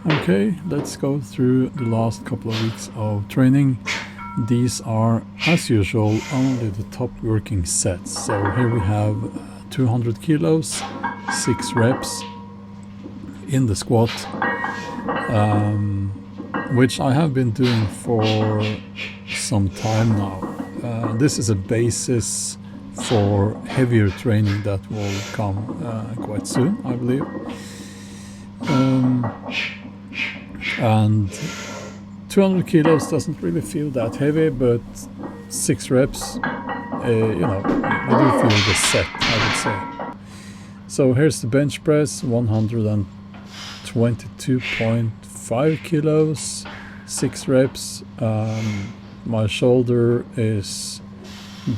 Okay, let's go through the last couple of weeks of training. These are, as usual, only the top working sets. So here we have 200 kilos, 6 reps in the squat, which I have been doing for some time now. This is a basis for heavier training that will come quite soon, I believe. And 200 kilos doesn't really feel that heavy, but 6 reps, you do feel the set, I would say. So here's the bench press, 122.5 kilos, 6 reps. My shoulder is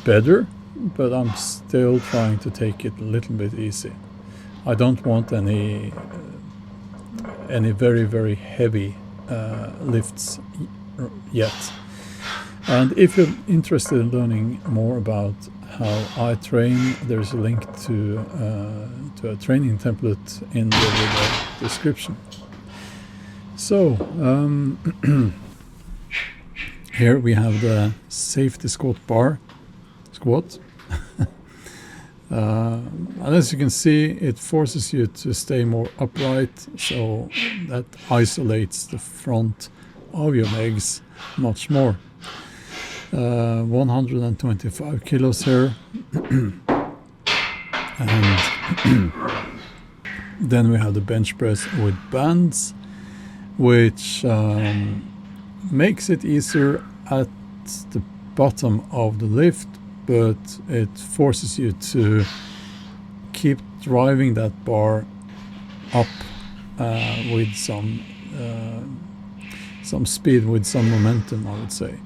better, but I'm still trying to take it a little bit easy. I don't want any very, very heavy lifts yet. And if you're interested in learning more about how I train, there's a link to a training template in the video description. So here we have the safety squat bar squat. And as you can see, it forces you to stay more upright, so that isolates the front of your legs much more. 125 kilos here. And then we have the bench press with bands, which makes it easier at the bottom of the lift, but it forces you to keep driving that bar up with some speed, with some momentum, I would say.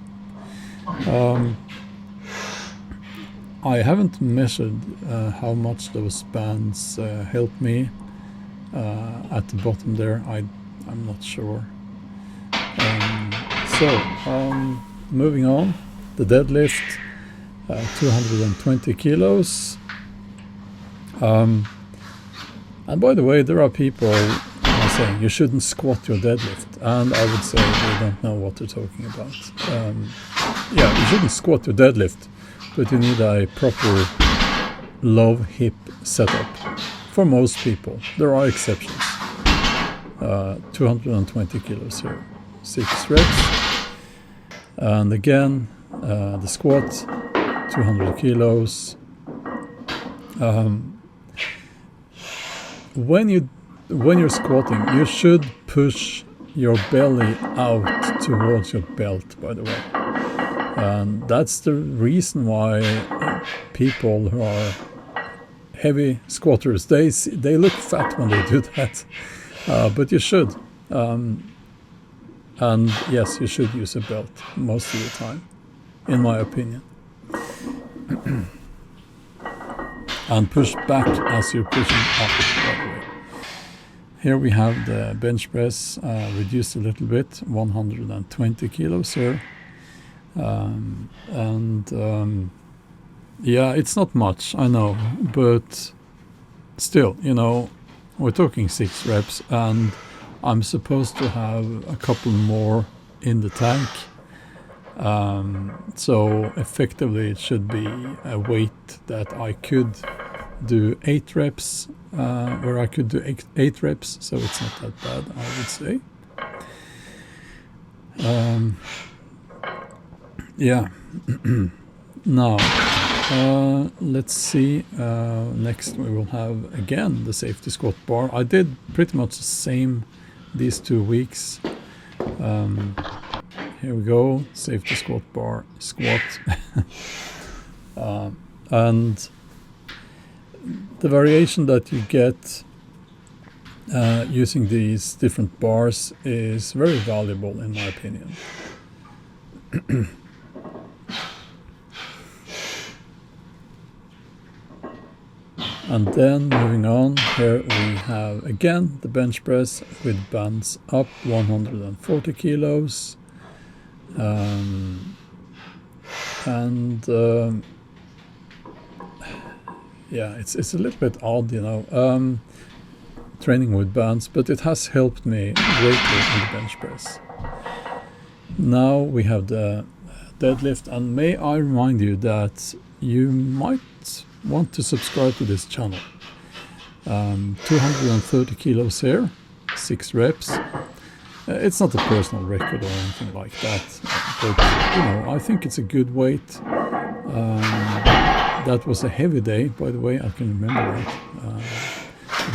I haven't measured how much those bands help me at the bottom there. I'm not sure. Moving on, the deadlift. 220 kilos. And by the way, there are people saying you shouldn't squat your deadlift, and I would say they don't know what they're talking about. Yeah, you shouldn't squat your deadlift, but you need a proper low hip setup for most people. There are exceptions. 220 kilos here, 6 reps, and again the squat. 200 kilos. When you're squatting, you should push your belly out towards your belt, by the way. And that's the reason why people who are heavy squatters, they look fat when they do that. But you should. And yes, you should use a belt most of the time, in my opinion. And push back as you're pushing up, by the way. Here we have the bench press reduced a little bit, 120 kilos here. Yeah, it's not much, I know, but still, we're talking 6 reps, and I'm supposed to have a couple more in the tank. So effectively it should be a weight that I could do 8 reps, where I could do 8 reps, so it's not that bad, I would say. Yeah. Now let's see, next we will have again the safety squat bar. I did pretty much the same these 2 weeks. Here we go, safety squat bar squat. And the variation that you get using these different bars is very valuable, in my opinion. And then moving on, here we have again the bench press with bands up, 140 kilos. Yeah, it's a little bit odd, training with bands, but it has helped me greatly in the bench press. Now we have the deadlift, and may I remind you that you might want to subscribe to this channel. 230 kilos here, 6 reps. It's not a personal record or anything like that, but I think it's a good weight. That was a heavy day, by the way, I can remember that.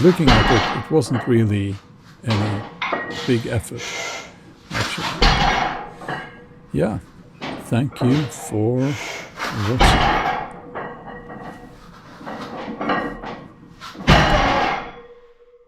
Looking at it, it wasn't really any big effort, actually. Yeah, thank you for watching.